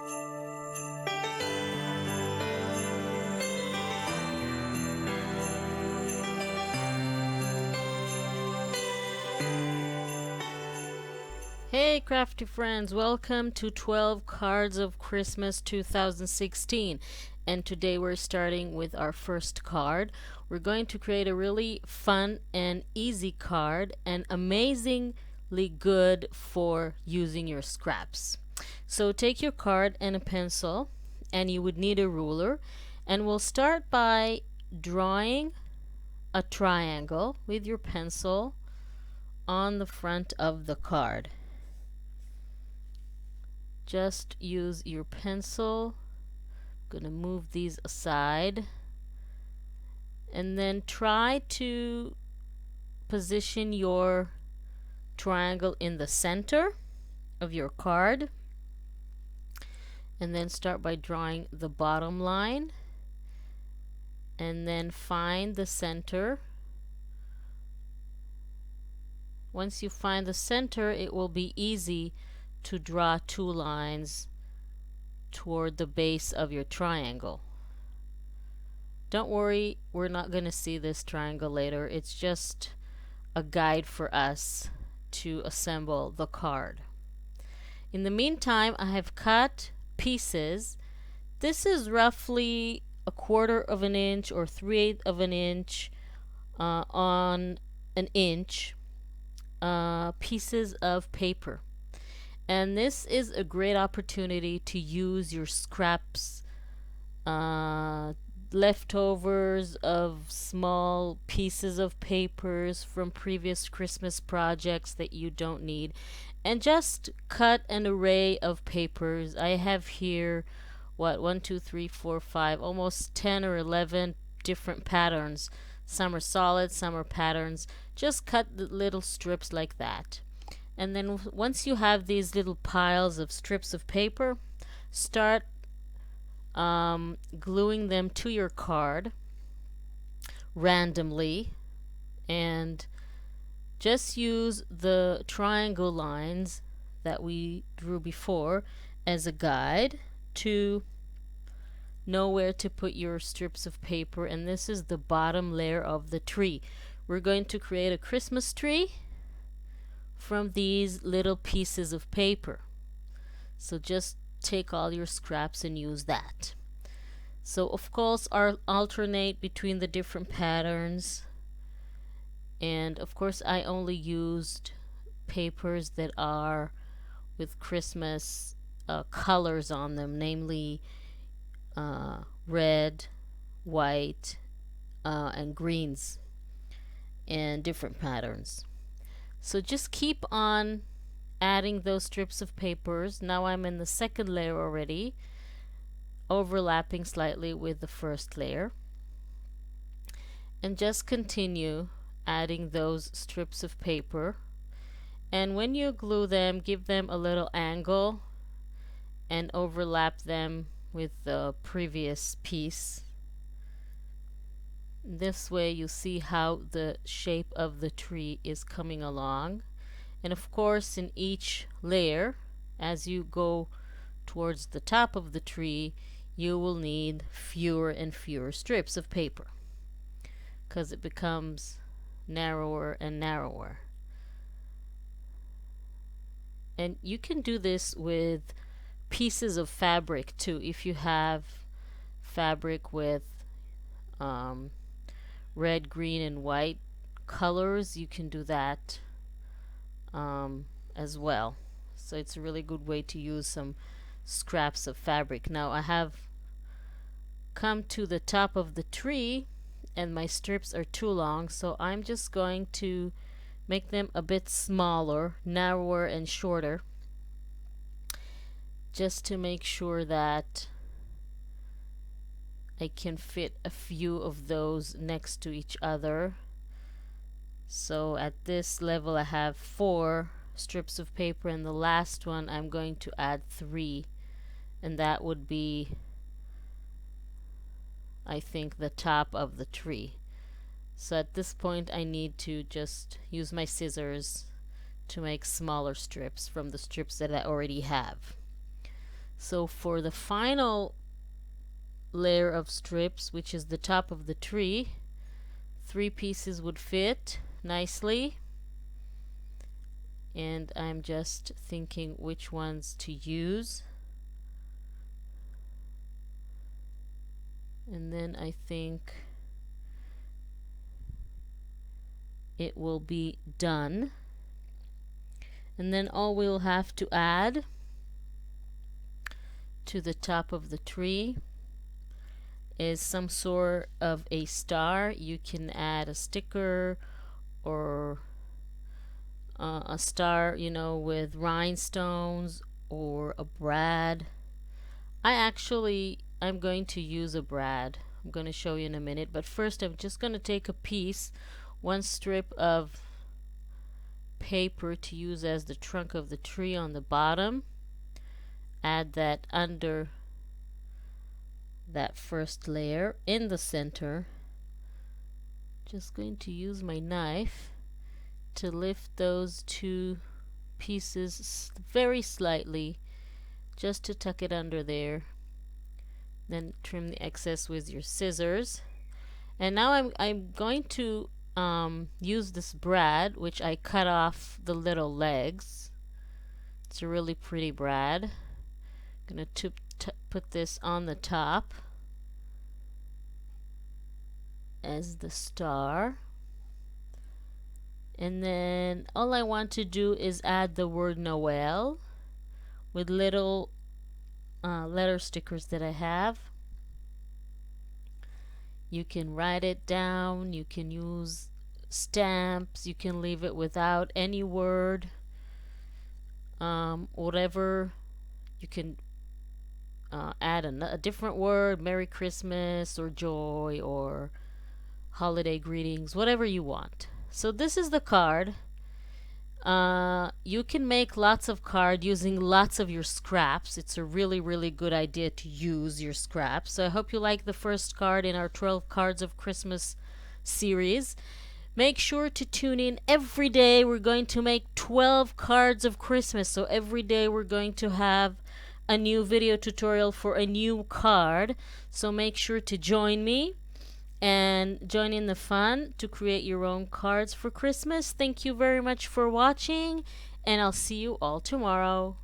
Hey crafty friends, welcome to 12 Cards of Christmas 2016. And today we're starting with our first card. We're going to create a really fun and easy card and amazingly good for using your scraps. So take your card and a pencil, and you would need a ruler, and we'll start by drawing a triangle with your pencil on the front of the card. Just use your pencil. I'm gonna move these aside, and then try to position your triangle in the center of your card, and then start by drawing the bottom line, and then find the center. Once you find the center, it will be easy to draw two lines toward the base of your triangle. Don't worry, we're not going to see this triangle later. It's just a guide for us to assemble the card. In the meantime, I have cut pieces. This is roughly 1/4 of an inch or 3/8 of an inch on an inch pieces of paper. And this is a great opportunity to use your scraps, leftovers of small pieces of papers from previous Christmas projects that you don't need, and just cut an array of papers. I have here, 1, 2, 3, 4, 5, almost 10 or 11 different patterns. Some are solid, some are patterns. Just cut the little strips like that. And then once you have these little piles of strips of paper, start gluing them to your card randomly, and just use the triangle lines that we drew before as a guide to know where to put your strips of paper. And this is the bottom layer of the tree. We're going to create a Christmas tree from these little pieces of paper. So just take all your scraps and use that. So of course I'll alternate between the different patterns, and of course I only used papers that are with Christmas colors on them, namely red, white, and greens, and different patterns. So just keep on adding those strips of papers. Now I'm in the second layer already, overlapping slightly with the first layer. And just continue adding those strips of paper. And when you glue them, give them a little angle and overlap them with the previous piece. This way you see how the shape of the tree is coming along. And of course in each layer, as you go towards the top of the tree, you will need fewer and fewer strips of paper because it becomes narrower and narrower. And you can do this with pieces of fabric too. If you have fabric with red, green, and white colors, you can do that as well. So it's a really good way to use some scraps of fabric. Now I have come to the top of the tree and my strips are too long, so I'm just going to make them a bit smaller, narrower and shorter, just to make sure that I can fit a few of those next to each other. So at this level I have 4 strips of paper, and the last one I'm going to add 3, and that would be, I think, the top of the tree. So at this point I need to just use my scissors to make smaller strips from the strips that I already have. So for the final layer of strips, which is the top of the tree, 3 pieces would fit nicely. And I'm just thinking which ones to use. And then I think it will be done. And then all we'll have to add to the top of the tree is some sort of a star. You can add a sticker or a star, you know, with rhinestones, or a brad. I'm going to use a brad. I'm going to show you in a minute, but first I'm just going to take a piece, one strip of paper to use as the trunk of the tree on the bottom. Add that under that first layer in the center. Just going to use my knife to lift those 2 pieces very slightly, just to tuck it under there. Then trim the excess with your scissors. And now I'm going to use this brad, which I cut off the little legs. It's a really pretty brad. I'm going to put this on the top as the star. And then all I want to do is add the word Noel with little letter stickers that I have. You can write it down, you can use stamps, you can leave it without any word, whatever. You can add a different word, Merry Christmas or joy or holiday greetings, whatever you want. So this is the card. You can make lots of cards using lots of your scraps. It's a really, really good idea to use your scraps. So I hope you like the first card in our 12 Cards of Christmas series. Make sure to tune in every day. We're going to make 12 cards of Christmas. So every day we're going to have a new video tutorial for a new card. So make sure to join me and join in the fun to create your own cards for Christmas. Thank you very much for watching, and I'll see you all tomorrow.